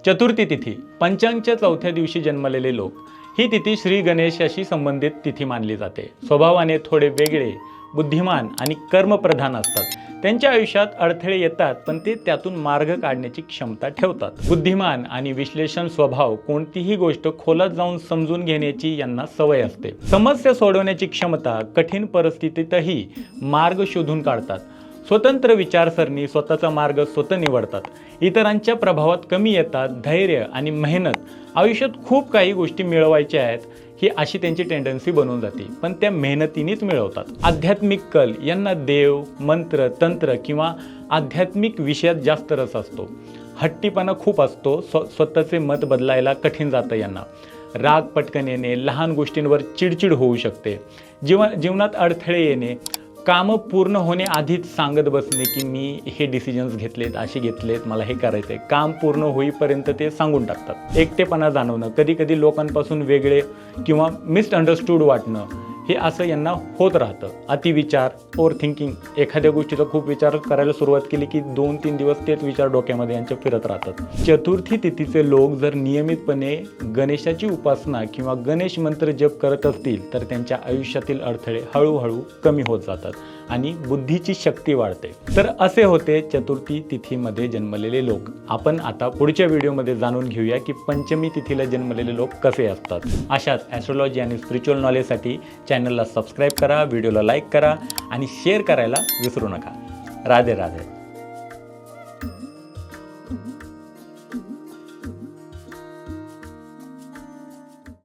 चतुर्थी तिथी पंचांगच्या चौथ्या दिवशी जन्मलेले लोक, ही तिथी श्री गणेशाशी संबंधित तिथी मानली जाते। स्वभावाने थोडे वेगळे, बुद्धिमान आणि कर्मप्रधान असतात। त्यांच्या आयुष्यात अडथळे येतात, पण ते त्यातून मार्ग काढण्याची क्षमता ठेवतात। बुद्धिमान आणि विश्लेषण स्वभाव, कोणतीही गोष्ट खोलात जाऊन समजून घेण्याची यांना सवय असते। समस्या सोडवण्याची क्षमता, कठीण परिस्थितीतही मार्ग शोधून काढतात। स्वतंत्र विचारसरणी, स्वतःचा मार्ग स्वतः निवडतात। इतरांच्या प्रभावात कमी येतात। धैर्य आणि मेहनत, आयुष्यात खूप काही गोष्टी मिळवायच्या आहेत ही अशी त्यांची टेंडन्सी बनून जाते, पण त्या मेहनतीनेच मिळवतात। आध्यात्मिक कल, यांना देव, मंत्र, तंत्र किंवा आध्यात्मिक विषयात जास्त रस असतो। हट्टीपणा खूप असतो, स्वतःचे मत बदलायला कठीण जातं यांना। राग पटकन येणे, लहान गोष्टींवर चिडचिड होऊ शकते। जीवनात अडथळे येणे, कामं पूर्ण होण्याआधीच सांगत बसणे की मी हे डिसिजन्स घेतलेत, असे घेतलेत, मला हे करायचं आहे। काम पूर्ण होईपर्यंत ते सांगून टाकतात। एकटेपणा जाणवणं, कधी लोकांपासून वेगळे किंवा मिसअंडरस्टूड वाटणं, हे असं यांना होत राहतं। अतिविचार, ओव्हर थिंकिंग, एखाद्या गोष्टीचा खूप विचार करायला सुरुवात केली की 2-3 दिवस तेच विचार डोक्यामध्ये यांच्या फिरत राहतात। चतुर्थी तिथीचे लोक जर नियमितपणे गणेशाची उपासना किंवा गणेश मंत्र जप करत असतील तर त्यांच्या आयुष्यातील अडथळे हळूहळू कमी होत जातात आणि बुद्धीची शक्ती वाढते। तर असे होते चतुर्थी तिथीमध्ये जन्मलेले लोक। आपण आता पुढच्या व्हिडिओमध्ये जाणून घेऊया की पंचमी तिथीला जन्मलेले लोक कसे असतात। अशाच ॲस्ट्रोलॉजी आणि स्पिरिच्युअल नॉलेजसाठी चॅनलला सबस्क्राईब करा, व्हिडिओला लाईक करा आणि शेअर करायला विसरू नका। राधे राधे।